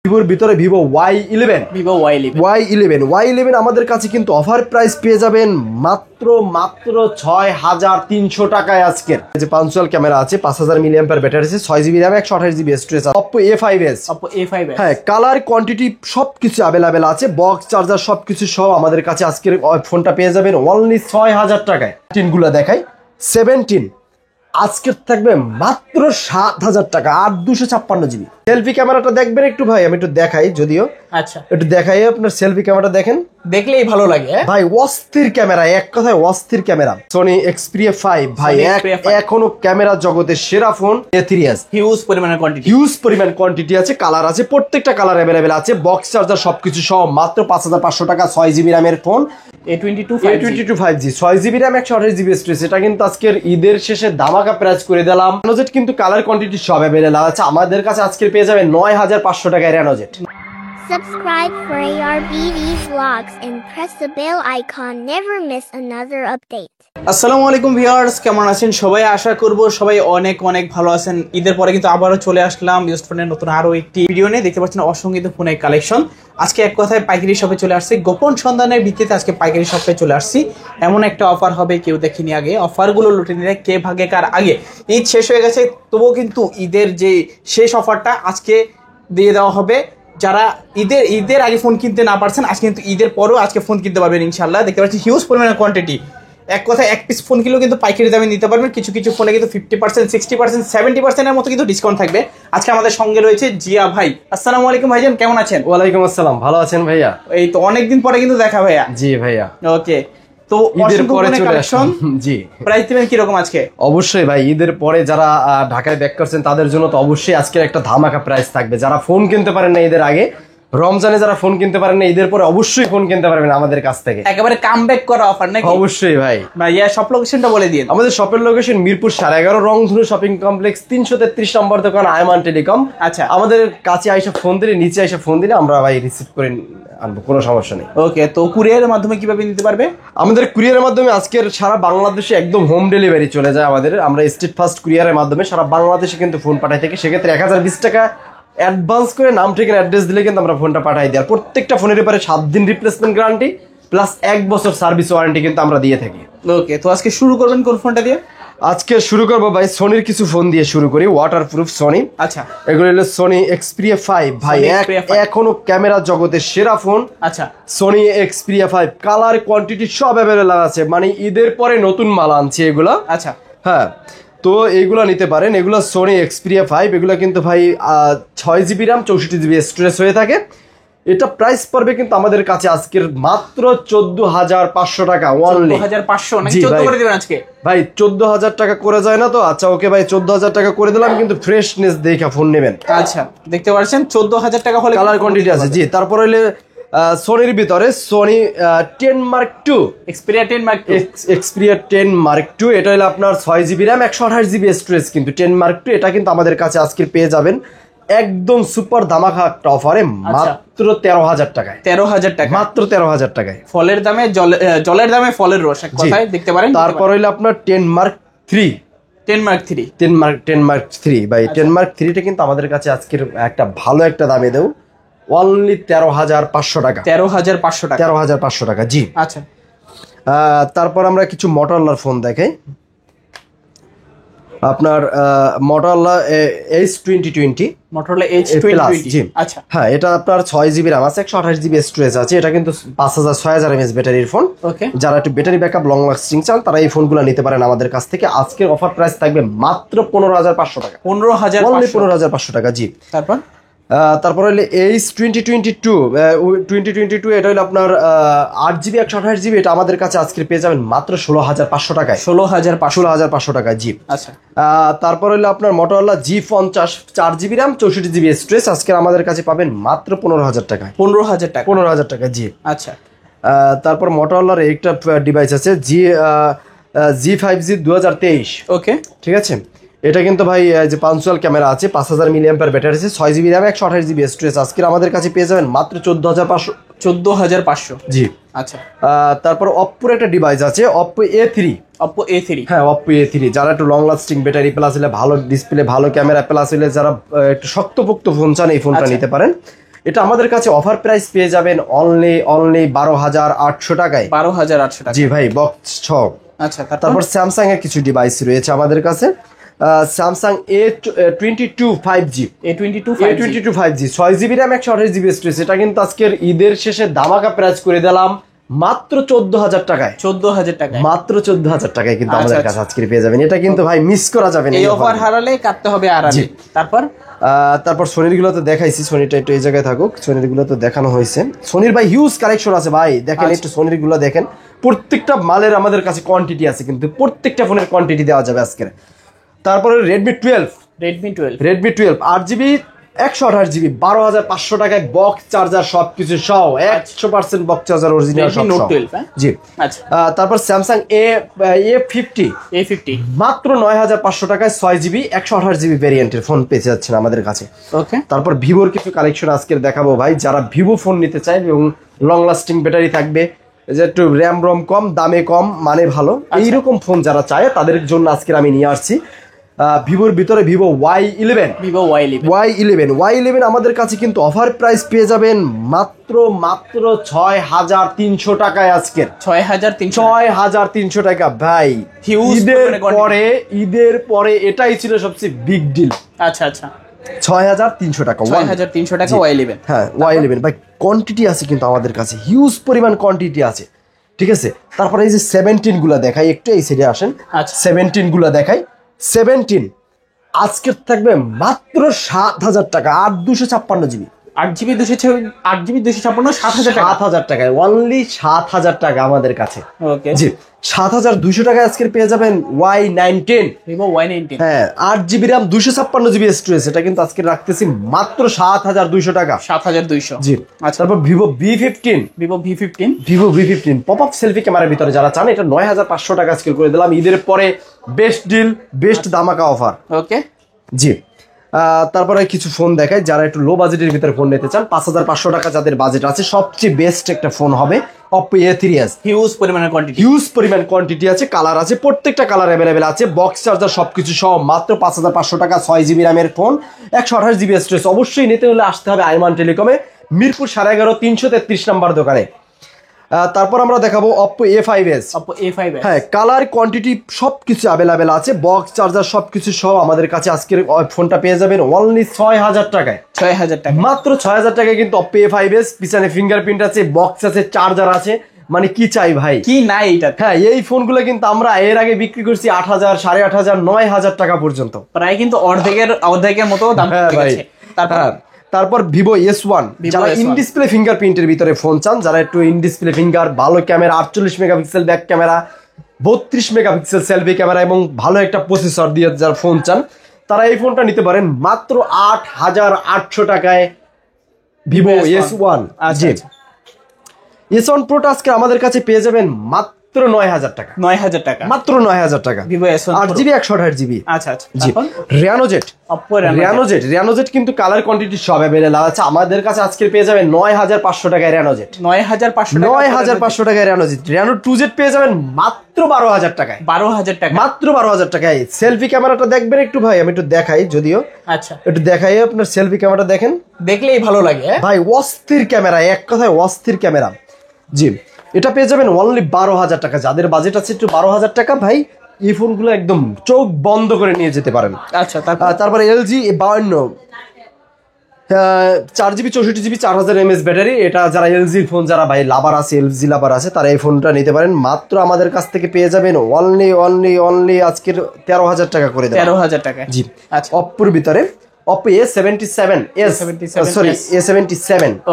ভিভোর ভিতরে Vivo Y11 আমাদের কাছে কিন্তু অফার প্রাইস পেয়ে যাবেন মাত্র 6,300 টাকায় আজকের। যে পাঞ্চুয়াল ক্যামেরা আছে, 5000 mAh ব্যাটারি আছে, 6GB RAM 128GB storage. Oppo A5s হ্যাঁ, কালার কোয়ান্টিটি সবকিছু অ্যাভেলেবেল আছে, বক্স চার্জার সবকিছু সহ আমাদের কাছে আজকের ফোনটা পেয়ে যাবেন অনলি 6000 টাকায়। 17 দেখাই, 17 আজকের থাকবে মাত্র 7000 টাকা, 8256GB। সেলফি ক্যামেরাটা দেখবেন একটু ভাই, আমি একটু দেখাই, যদিও আচ্ছা একটু দেখাই। আপনার সেলফি ক্যামেরাটা দেখেন, দেখলেই ভালো লাগে ভাই, অস্থির ক্যামেরা, এক কথায় অস্থির ক্যামেরা। সোনি Xperia 5 ভাই এখনো ক্যামেরা জগতের সেরা ফোন। A3s হিউজ পরিমাণ কোয়ান্টিটি আছে, কালার আছে, প্রত্যেকটা কালার অ্যাভেলেবেল আছে, বক্স চার্জার সবকিছু সহ মাত্র 5500 টাকা। 6GB RAM এর phone, A22 5G 6GB RAM 128GB storage. এটা কিন্তু আজকের ঈদের শেষে ধামাকা প্রাইস করে দিলাম। রেনোজেট কিন্তু কালার কোয়ান্টিটি সব অ্যাভেলেবল আছে আমাদের কাছে। আজকে পেয়ে যাবে 9500 টাকায় রেনোজেট। Subscribe for ARBD vlogs and press the bell icon. Never miss another update. আসসালামু আলাইকুম ভিউয়ার্স, কেমন আছেন সবাই? আশা করব সবাই অনেক অনেক ভালো আছেন। ঈদের পরে কিন্তু আবারও চলে আসলাম ইউজড ফোনের নতুন আরো একটি ভিডিও নিয়ে। দেখতে পাচ্ছেন অসংখ্য ফোনের কালেকশন। আজকে এক কথায় পাইকারি শপে চলে আসছি, গোপন সন্ধানের ভিত্তিতে আজকে পাইকারি শপে চলে আসছি। এমন একটা অফার হবে কেউ দেখেনি আগে, অফারগুলো লুটে নিলে কে ভাগে কার আগে। ঈদ শেষ হয়ে গেছে, তবুও কিন্তু ঈদের যে শেষ অফারটা আজকে দিয়ে দেওয়া হবে। যারা ঈদের আগে ফোন কিনতে না পারছেন, আজকে কিন্তু ঈদের পরেও আজকে ফোন কিনতে পারবেন ইনশাল্লাহ। দেখতে পাচ্ছি হিউজ পরিমাণের কোয়ান্টিটি। এক কথায় এক পিস ফোন কিনলেও কিন্তু পাইকারি দামে নিতে পারবেন। কিছু কিছু ফোনে কিন্তু 50%, 60%, 70% মতো কিন্তু ডিসকাউন্ট থাকবে। আজকে আমাদের সঙ্গে রয়েছে জিয়া ভাই। আসসালামু আলাইকুম ভাইজান, কেমন আছেন? ওয়ালাইকুম আসসালাম, ভালো আছেন ভাইয়া? এই তো অনেকদিন পরে কিন্তু দেখা ভাইয়া। জি ভাইয়া, ওকে। তো ঈদের পরে কালেকশন, জি প্রাইস দিবেন কি রকম আজকে? অবশ্যই ভাই, ঈদের পরে যারা ঢাকায় ব্যাক করছেন তাদের জন্য তো অবশ্যই আজকে একটা ধামাকা প্রাইস থাকবে। যারা ফোন কিনতে পারেন না ঈদের আগে, রমজানে যারা ফোন কিনতে পারেন না, ঈদের পরে অবশ্যই ফোন কিনতে পারবেন আমাদের কাছ থেকে। একেবারে কামব্যাক করা অফার নাকি? অবশ্যই ভাই। ভাইয়া শপ লোকেশনটা বলে দিন। আমাদের শপের লোকেশন মিরপুর 11.5 রংধনু শপিং কমপ্লেক্স, 333 নম্বর দোকান, আয়মান টেলিকম। আচ্ছা, আমাদের কাছে আইসা ফোন দিলে, নিচে আইসা ফোন দিলে আমরা ভাই রিসিভ করে আনবো, কোনো সমস্যা নেই। ওকে, তো কুরিয়ারের মাধ্যমে কিভাবে নিতে পারবে? আমাদের কুরিয়ারের মাধ্যমে আজকের সারা বাংলাদেশে একদম হোম ডেলিভারি চলে যায় আমাদের। আমরা স্টেট ফার্স্ট কুরিয়ারের মাধ্যমে সারা বাংলাদেশে কিন্তু ফোন পাঠাই থাকি। সেক্ষেত্রে 1020 টাকা অ্যাডভান্স করে নাম ঠিকানা অ্যাড্রেস দিলে কিন্তু আমরা ফোনটা পাঠাই দিই। আর প্রত্যেকটা ফোনের ব্যাপারে 7 দিন রিপ্লেসমেন্ট গ্যারান্টি প্লাস 1 বছর সার্ভিস ওয়ারেন্টি কিন্তু আমরা দিয়ে থাকি। ওকে, তো আজকে শুরু করবেন কোন ফোনটা দিয়ে? আজকে শুরু করবো ভাই সোনির কিছু ফোন দিয়ে শুরু করি, ওয়াটারপ্রুফ সোনি। আচ্ছা, এগুলো হলো সোনি Xperia 5 ভাই, এখনো ক্যামেরা জগতের সেরা ফোন। আচ্ছা, সোনি Xperia 5 কালার কোয়ান্টিটি সব অ্যাভেলেবল আছে, মানে ঈদের পরে নতুন মাল আনছে এগুলা। আচ্ছা, হ্যাঁ, তো এইগুলা নিতে পারেন। এগুলো সোনি Xperia 5, এগুলো কিন্তু ভাই 6GB RAM 64GB স্টোরেজ হয়ে থাকে। এটা প্রাইস পড়বে কিন্তু আমাদের কাছে আজকের মাত্র 14500 টাকা অনলি। 14500 নাকি 14 করে দিবেন আজকে? ভাই 14000 টাকা করে যায় না তো? আচ্ছা ওকে ভাই, 14000 টাকা করে দিলাম, কিন্তু ফ্রেশনেস দেখে ফোন নেবেন। আচ্ছা, দেখতে পাচ্ছেন 14000 টাকা হলে কালার কোয়ান্টিটি আছে। জি, তারপর হইলে সোনির ভিতরে Sony 10 Mark II, Xperia 10 Mark II, Xperia 10 Mark II। এটা হলো আপনার 6GB RAM 128GB স্টোরেজ, কিন্তু 10 Mark II এটা কিন্তু আমাদের কাছে আজকে পেয়ে যাবেন একদম সুপার ধামাকা একটা অফারে মাত্র 13000 টাকায়। 13000 টাকা, মাত্র 13000 টাকায়। ফলের দামে জলের দামে ফলের রস, এক কথায় দেখতে পারেন। তারপর হইলো আপনার 10 Mark III, 10 Mark III, 10 Mark III ভাই। 10 Mark IIIটা কিন্তু আমাদের কাছে আজকের একটা ভালো একটা দামে দেও, অনলি 13500 টাকা। 13500 টাকা, 13500 টাকা, জি। আচ্ছা, তারপর আমরা কিছু মোটরোলার ফোন দেখাই। আপনার মোটরোলা H2020, মোটরোলা H2020। আচ্ছা, হ্যাঁ, এটা আপনার 6GB RAM আছে, 128GB স্টোরেজ আছে। এটা কিন্তু 6000 mAh ব্যাটারির ফোন। ওকে, যারা একটু ব্যাটারি ব্যাকআপ লং লাস্টিং চান তারা এই ফোনগুলো নিতে পারেন আমাদের কাছ থেকে। আজকের অফার প্রাইস থাকবে মাত্র 15500 টাকা। 15500 টাকা, জি। তারপর হইলে H2022 এটা হলো আপনার 8GB 128GB। এটা আমাদের কাছে আজকে পেয়ে যাবেন মাত্র 16500 টাকায়। 16500 টাকা, জি। আচ্ছা, তারপর হইলো আপনার Motorola G50 4GB RAM 64GB storage, আজকে আমাদের কাছে পাবেন মাত্র 15000 টাকায়। 15000 টাকা, জি। আচ্ছা, তারপর মোটরোলার একটা ডিভাইস আছে G5G 2023। ওকে, ঠিক আছে। এটা কিন্তু ভাই যে পাঞ্চুয়াল ক্যামেরা আছে, 5000 mAh ব্যাটারি আছে, 6GB RAM 128GB স্টোরেজ, আজকে আমাদের কাছে পেয়ে যাবেন মাত্র 14500। জি। আচ্ছা, তারপর অপ্পোর একটা ডিভাইস আছে Oppo A3। হ্যাঁ, Oppo A3 যারা একটু লং লাস্টিং ব্যাটারি প্লাস হলে ভালো ডিসপ্লে, ভালো ক্যামেরা প্লাস হলে যারা একটু শক্তপোক্ত ফোন চান, এই ফোনটা নিতে পারেন। এটা আমাদের কাছে অফার প্রাইস পেয়ে যাবেন অনলি 12,800 টাকায়। 12,800 টাকা। জি ভাই, বক্স 6। আচ্ছা, তারপর স্যামসাং এর কিছু ডিভাইস রয়েছে আমাদের কাছে। Samsung A22 5G, A22 5G 6GB RAM 128GB storage. এটা কিন্তু আজকের ঈদের শেষে ধামাকা প্রাইস করে দিলাম মাত্র 14,000 টাকায়। 14,000 টাকায়, মাত্র 14,000 টাকায় কিন্তু আমাদের আচ্ছা, কাছে আজকে পেয়ে যাবেন। এটা কিন্তু ভাই মিস করা যাবে না, এই অফার হারালে কাটতে হবে আর আগে। তারপর সোনির গুলো তো দেখাইছি, সোনিটা একটু এই জায়গায় থাকুক, সোনির গুলো তো দেখানো হয়েছে। সোনির ভাই হিউজ কালেকশন আছে ভাই, দেখেন একটু সোনির গুলো দেখেন, প্রত্যেকটা মালের আমাদের কাছে কোয়ান্টিটি আছে, কিন্তু প্রত্যেকটা ফোনের কোয়ান্টিটি দেওয়া যাবে আজকে। তারপরে রেডমি 12 8GB 128GB 12,500 টাকায় বক্স চার্জার সবকিছু সহ 100% বক্স চার্জার অরিজিনাল সব Note 12 জি। আচ্ছা, তারপর স্যামসাং A50 মাত্র 9,500 টাকায় 6GB 128GB ভেরিয়েন্টের ফোন পেয়ে যাচ্ছেন আমাদের কাছে। ওকে। তারপর ভিভোর কিছু কালেকশন আজকে দেখাবো ভাই, যারা ভিভো ফোন নিতে চায় এবং লং লাস্টিং ব্যাটারি থাকবে, যে একটু র্যাম রম কম, দামে কম, মানে ভালো, এইরকম ফোন যারা চায় তাদের জন্য আজকে আমি নিয়ে আসছি ভিভোর ভিতরে ভিভো Y11 আমাদের কাছে কিন্তু অফার প্রাইস পেয়ে যাবেন মাত্র 6,300 টাকায় আজকের। 6,300 টাকা ভাই। ঈদের পরে এটাই ছিল সবচেয়ে বিগ ডিল। আচ্ছা, 6,300 টাকা। 6,300 টাকা Y11। হ্যাঁ, Y11 ভাই, কোয়ান্টিটি আছে কিন্তু আমাদের কাছে, হিউজ পরিমাণ কোয়ান্টিটি আছে, ঠিক আছে। তারপরে এই যে 17 গুলা দেখাই, একটু এই সাইডে আসেন। আচ্ছা, 17 গুলা দেখাই। 17 আজকের থাকবে মাত্র 7,000 টাকা, 8,256GB 8GB 256 7,000 টাকায়, অনলি 7,000 টাকা আমাদের কাছে। ওকে জি, 7,200 টাকায় আজকের পেয়ে যাবেন Y19 ভিভো Y19। হ্যাঁ, 8GB RAM 256GB স্টোরেজ। এটা কিন্তু আজকে রাখতেছি মাত্র 7,200 টাকা। 7,200 জি। আচ্ছা, তারপর Vivo V15 pop up selfie ক্যামেরার ভিতরে যারা চান, এটা 9,500 টাকা আজকে করে দিলাম। ঈদের পরে বেস্ট ডিল, বেস্ট দামাকা অফার। ওকে। জি। তারপরে কিছু ফোন দেখায়, যারা একটু লো বাজেটের ভিতরে ফোন নিতে চান, 5,500 টাকা যাদের বাজেট আছে, সবচেয়ে বেস্ট একটা ফোন হবে Oppo A3s। হিউজ পরিমাণ কোয়ান্টিটি আছে, কালার আছে, প্রত্যেকটা কালার অ্যাভেলেবেল আছে, বক্স চার্জার সবকিছু সহ মাত্র 5,500 টাকা, 6GB র্যামের ফোন, 128GB স্টোরেজ। অবশ্যই নিতে হলে আসতে হবে আইমান টেলিকমে, মিরপুর 11.5 333 নম্বর দোকানে। তারপর আমরা দেখাবো Oppo A5s। হ্যাঁ, কালার কোয়ান্টিটি সবকিছু অ্যাভেলেবেল আছে, বক্স চার্জার সবকিছু সহ আমাদের কাছে আজকের ফোনটা পেয়ে যাবেন অনলি 6,000 টাকায়। 6,000 টাকা, মাত্র 6,000 টাকায় কিন্তু Oppo A5s, পিছনে ফিঙ্গারপ্রিন্ট আছে, বক্স আছে, চার্জার আছে, মানে কি চাই ভাই, কি নাই এটা। হ্যাঁ, এই ফোনগুলো কিন্তু আমরা এর আগে বিক্রি করছি 8,000, 8,500, 9,000 টাকা পর্যন্ত, প্রায় কিন্তু অর্ধেকের মতো দাম গেছে। তারপর ভিভো S1, যারা ইন ডিসপ্লে ফিঙ্গারপ্রিন্টের ভিতরে ফোন চান, যারা একটু ইন ডিসপ্লে ফিঙ্গার, ভালো camera, 48 megapixel back camera, 32 megapixel selfie camera এবং ভালো একটা প্রসেসর দিয়ে যারা ফোন চান, তারা এই ফোনটা নিতে পারেন মাত্র 8,800 টাকায় ভিভো S1। জি, S1 Proটা আজকে আমাদের কাছে পেয়ে যাবেন মাত্র 9,000 টাকা। 9,000 টাকা, মাত্র 9,000 টাকা ভিভো S1 8GB 128GB। আচ্ছা, জি। রিয়ানোজেট কিন্তু কালার কোয়ান্টিটি সব অ্যাভেলেবল আছে আমাদের কাছে। আজকে পেয়ে যাবেন 9,500 টাকায় রিয়ানোজেট। 9,500 টাকায় রিয়ানোজেট। রিয়ানো 2Z পেয়ে যাবেন মাত্র 12,000 টাকায়। 12,000 টাকা, মাত্র 12,000 টাকায়। সেলফি ক্যামেরাটা দেখবেন একটু ভাই, আমি একটু দেখাই, যদিও আচ্ছা একটু দেখাই, আপনার সেলফি ক্যামেরাটা দেখেন, দেখলেই ভালো লাগে ভাই, অস্থির ক্যামেরা, এক কথায় অস্থির ক্যামেরা। জি, এটা পেয়ে যাবেন অনলি 12,000 টাকা। যাদের বাজেট আছে একটু 12,000 টাকা, ভাই এই ফোনগুলো একদম চোখ বন্ধ করে নিয়ে যেতে পারেন। আচ্ছা, তারপরে LG 52 4GB 64GB 4,000 mAh battery. এটা যারা LG ফোন, যারা ভাই লাভার আছে, LG লাভার আছে, তারা এই ফোনটা নিতে পারেন। মাত্র আমাদের কাছ থেকে পেয়ে যাবেন অনলি আজকের 13,000 টাকা করে দেবেন। 13,000 টাকা। জি। আচ্ছা, অপ্পোর ভিতরে Oppo A77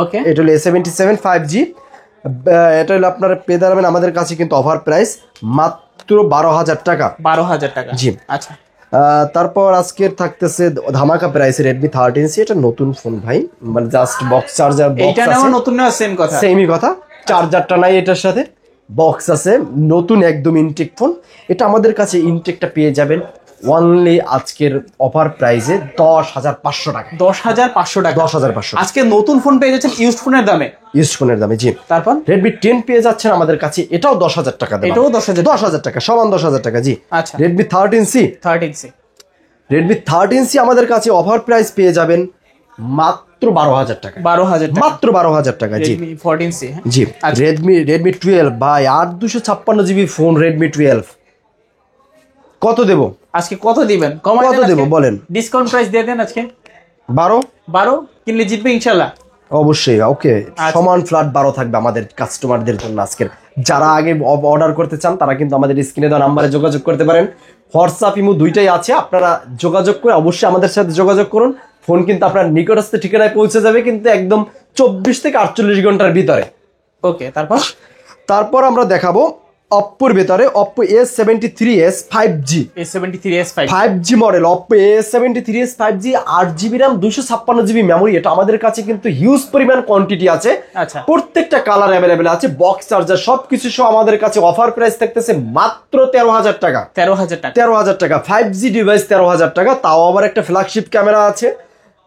ওকে, এটা হলো A77 5G। এটা হলো আপনার পেয়ে যাবেন আমাদের কাছে কিন্তু অফার প্রাইস মাত্র 12,000 টাকা। 12,000 টাকা। জি। আচ্ছা, তারপর আজকের থাকতেছে ধামাকা প্রাইসে Redmi 13C। এটা নতুন ফোন ভাই, মানে জাস্ট বক্স চার্জার, এইটা নাও নতুন না, সেমই কথা, চার্জারটা নাই এটার সাথে, বক্স আছে, নতুন একদম ইনটেক ফোন। এটা আমাদের কাছে ইনটেকটা পেয়ে যাবেন অনলি আজকের অফার প্রাইসে 10,500 টাকা। 10,500 টাকা। 10,500 আজকে নতুন ফোন পেয়ে যাচ্ছেন ইউজড ফোনের দামে। ইউজড ফোনের দামে, জি। তারপর Redmi 10 পেয়ে যাচ্ছেন আমাদের কাছে, এটাও 10,000 টাকা। এটাও 10,000 টাকা, সমান 10,000 টাকা। জি। আচ্ছা, Redmi 13C আমাদের কাছে অফার প্রাইস পেয়ে যাবেন মাত্র মাত্র 12,000 টাকা। 12,000 টাকা মাত্র 12,000 টাকা। জি Redmi 14C হ্যাঁ? জি রেডমি 12 ভাই 8 256 GB ফোন রেডমি 12 কত দেব আজকে কত দিবেন? কত দেব বলেন? ডিসকাউন্ট প্রাইস দিয়ে দেন আজকে 12 কিনলে জিতবে ইনশাআল্লাহ। অবশ্যই ওকে সমান ফ্ল্যাট 12 থাকবে আমাদের কাস্টমারদের জন্য আজকের। যারা আগে অর্ডার করতে চান তারা কিন্তু আমাদের স্ক্রিনে দেওয়া নাম্বারে যোগাযোগ করতে পারেন। হোয়াটসঅ্যাপ ইমো দুইটাই আছে, আপনারা যোগাযোগ করে অবশ্যই আমাদের সাথে যোগাযোগ করুন। ফোন কিন্তু আপনার নিকটস্থ ঠিকানায় পৌঁছে যাবে কিন্তু একদম 24 থেকে 48 ঘন্টার ভিতরে। ওকে তারপর আমরা দেখাবো অপ্পোর ভিতরে Oppo A73s 5G A73s 5G model Oppo A73s 5G 8GB RAM 256GB memory. এটা আমাদের কাছে কিন্তু হিউজ পরিমাণ কোয়ান্টিটি আছে। আচ্ছা প্রত্যেকটা কালার অ্যাভেলেবেল আছে, বক্স চার্জার সবকিছু সহ আমাদের কাছে অফার প্রাইস থাকতেছে মাত্র 13,000 টাকা। 13,000 টাকা 5G ডিভাইস 13,000 টাকা, তাও আবার একটা ফ্ল্যাগশিপ ক্যামেরা আছে,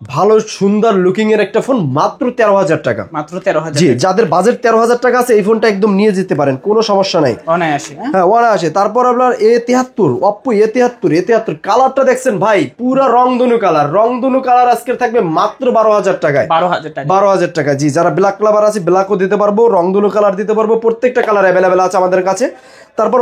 ভালো সুন্দর লুকিং এর একটা ফোন মাত্র 13,000 টাকা। মাত্র 13,000। জি যাদের বাজেট 13,000 টাকা আছে এই ফোনটা একদম নিয়ে যেতে পারেন, কোনো সমস্যা নাই। হ্যাঁ অনায়াসে। তারপর আপনার A73 অপ্পো A73 কালারটা দেখছেন ভাই, পুরা রংধনু কালার আজকে থাকবে মাত্র 12,000 টাকায়। 12,000 টাকা। জি যারা ব্ল্যাক লাভার আছে ব্ল্যাকও দিতে পারবো, রংধনু কালার দিতে পারবো, প্রত্যেকটা কালার অ্যাভেলেবেল আছে আমাদের কাছে। তারপর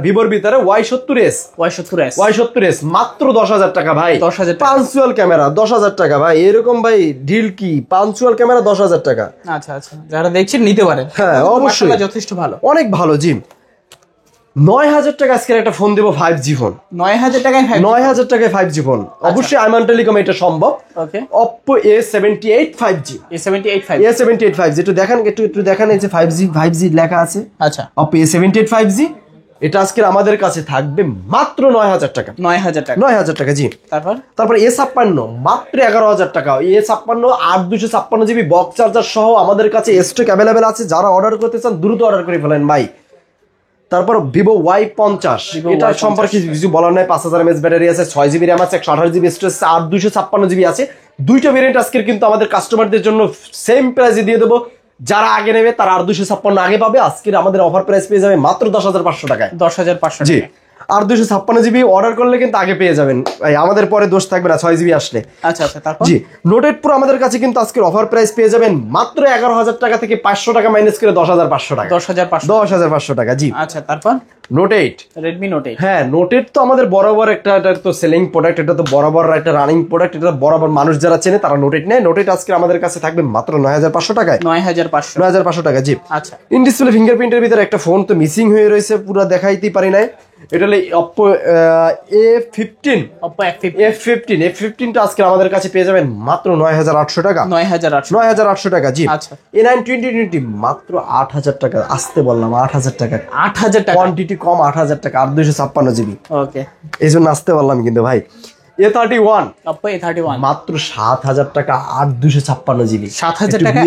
ভিভোর ভিতরে Y70s মাত্র 10,000 টাকা ভাই। 10,000 পাঞ্চুয়াল ক্যামেরা 10,000 টাকা ভাই, এরকম ভাই ডিল কি? পাঞ্চুয়াল ক্যামেরা 10,000 টাকা। আচ্ছা যারা দেখছেন নিতে পারেন। হ্যাঁ অবশ্যই যথেষ্ট ভালো, অনেক ভালো। জি 9,000 টাকা আজকে একটা ফোন দেবো 5G ফোন। 9,000 টাকায় 9,000 টাকায় 5G ফোন অবশ্যই আইমান টেলিকম এটা সম্ভব। ওকে অপ্পো A78 5G একটু দেখেন এই যে 5G লেখা আছে। আচ্ছা অপ্পো A78 5G এটা আজকে আমাদের কাছে থাকবে মাত্র 9,000 টাকা। 9,000 টাকা। জি তারপর A56 মাত্র 11,000 টাকা। A56 8 256GB বক্স চার্জার সহ আমাদের কাছে স্টক অ্যাভেলেবেল আছে, যারা অর্ডার করতে চান দ্রুত অর্ডার করে ফেলেন ভাই। তারপর ভিভো Y50 এটা সম্পর্কে কিছু বলার নাই, 5,000 mAh ব্যাটারি আছে, 6GB RAM আছে, 128GB স্টোরেজ আছে, 8 256GB আছে। দুইটা ভেরিয়েন্ট আজকের কিন্তু আমাদের কাস্টমারদের জন্য সেম প্রাইসে দিয়ে দেবো। যারা আগে নেবে তারা 8 256 আগে পাবে, আজকের আমাদের অফার প্রাইস পেয়ে যাবে মাত্র 10,500 টাকায়। 10,500 জি 8 256GB অর্ডার করলে কিন্তু আগে পেয়ে যাবেন, আমাদের পরে দোষ থাকবে না 6GB আসলে। আচ্ছা তারপর জি নোট 8 Pro আমাদের কাছে কিন্তু আজকের অফার প্রাইস পেয়ে যাবেন মাত্র 11,000 টাকা থেকে 500 টাকা মাইনাস করে 10,500 টাকা। 10,500 টাকা। জি আচ্ছা তারপর নোট 8 Redmi Note 8 হ্যাঁ নোট 8 তো আমাদের বরাবর এটা তো সেলিং প্রোডাক্ট, এটা তো বরাবর একটা রানিং প্রোডাক্ট, এটা বরাবর মানুষ যারা চেনে তারা নোট 8 নেয়। নোট 8 আজকে আমাদের কাছে থাকবে মাত্র 9,500 টাকায়। 9,500 টাকা। জি আচ্ছা ইন ডিসপ্লে ফিঙ্গারপ্রিন্টের ভিতরে একটা ফোন তো মিসিং হয়ে রয়েছে, পুরো দেখাইতেই পারি নাই। এটা হলো অপ্পো A15 আজকে আমাদের কাছে পেয়ে যাবেন মাত্র 9,800 টাকা। 9,800 টাকা। জি আচ্ছা A9 2020 মাত্র 8,000 টাকা। আসতে বললাম 8,000 টাকা, 8,000 টাকা কোয়ান্টিটি কম 8,000 টাকা 8 256GB। ওকে এই জন্য আসতে বললাম কিন্তু ভাই। A31 অপ্পো A31 মাত্র 7,000 টাকা 8 256GB। 7,000 টাকা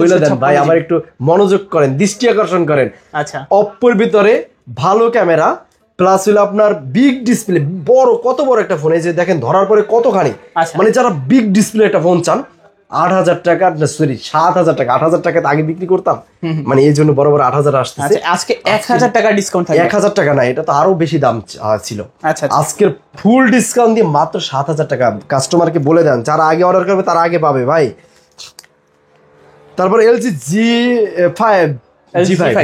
বলে দেন ভাই, আমার একটু মনোযোগ করেন, দৃষ্টি আকর্ষণ করেন। আচ্ছা অপ্পোর ভিতরে ভালো ক্যামেরা প্লাস হলো আপনার বিগ ডিসপ্লে, বড় কত বড় একটা ফোন, এই যে দেখেন ধরার পরে কতখানি। মানে যারা বিগ ডিসপ্লে একটা ফোন চান 8,000 টাকা, সরি 7,000 টাকা। 8,000 টাকাতে আগে বিক্রি করতাম, মানে এই জন্য বড় বড় 8,000 আসতেছে। আজকে 1,000 টাকা ডিসকাউন্ট থাকবে। 1,000 টাকা না, এটা তো আরো বেশি দাম ছিল। আজকের ফুল ডিসকাউন্ট দিয়ে মাত্র 7,000 টাকা। কাস্টমারকে বলে দেন যারা আগে অর্ডার করবে তারা আগে পাবে ভাই। তারপর LG G5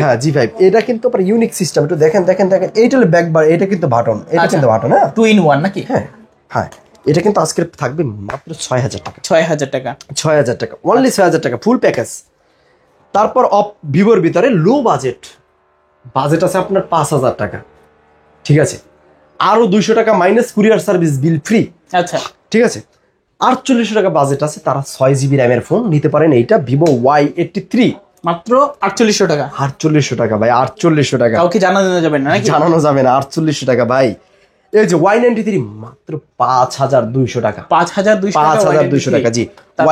হ্যাঁ G5 এটা কিন্তু আপনার ইউনিক সিস্টেম, একটু দেখেন এইটা হলো ব্যাক বার, এটা কিন্তু বাটন, এটা কিন্তু বাটন হ্যাঁ 2 in 1 নাকি। হ্যাঁ এটা কিন্তু আজকে থাকবে মাত্র 6,000 টাকা। 6,000 টাকা অনলি 6,000 টাকা ফুল প্যাকেজ। তারপর ভিভোর ভিতরে লো বাজেট আছে আপনার 5,000 টাকা, ঠিক আছে, আরো 200 টাকা মাইনাস কুরিয়ার সার্ভিস বিল ফ্রি। আচ্ছা ঠিক আছে 4800 টাকা বাজেট আছে, তারা 6GB RAM এর ফোন নিতে পারেন। এইটা ভিভো Y83 মাত্র 4800 টাকা। 4800 টাকা ভাই, 4800 টাকা। কাউকে জানানো যাবে না নাকি? জানানো যাবে না, 4800 টাকা ভাই। এই যে Y93 মাত্র 5,200 টাকা। 5,200 টাকা। জি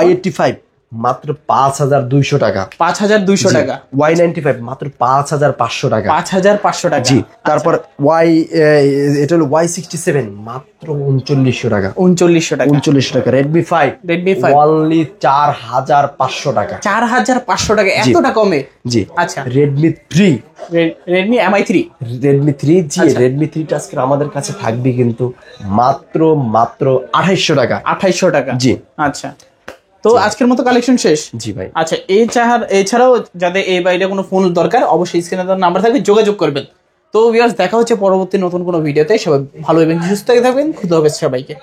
Y85 মাত্র 5200 টাকা। 5200 টাকা। Y95 মাত্র 5500 টাকা। 5500 টাকা। জি, তারপর এটা হলো Y67 মাত্র 3900 টাকা। 3900 টাকা। 3900 টাকা। Redmi 5 অনলি 4500 টাকা। 4500 টাকা, এতটা কমে? জি। আচ্ছা। Redmi 3 Redmi MI3 জি, Redmi 3 টা আজকে আমাদের কাছে থাকবে কিন্তু মাত্র 2800 টাকা। 2800 টাকা। জি। আচ্ছা, তো আজকের মতো কালেকশন শেষ? জি ভাই। আচ্ছা, এছাড়াও যাদের এই বাইরে কোনো ফোন দরকার, অবশ্যই স্ক্রিনে দেওয়া নাম্বার থাকবে, যোগাযোগ করবেন। তো ভিউয়ার্স, দেখা হচ্ছে পরবর্তী নতুন কোনো ভিডিওতে। সবাই ভালো এবং সুস্থ থাকবেন। খুদা হাফেজ সবাইকে।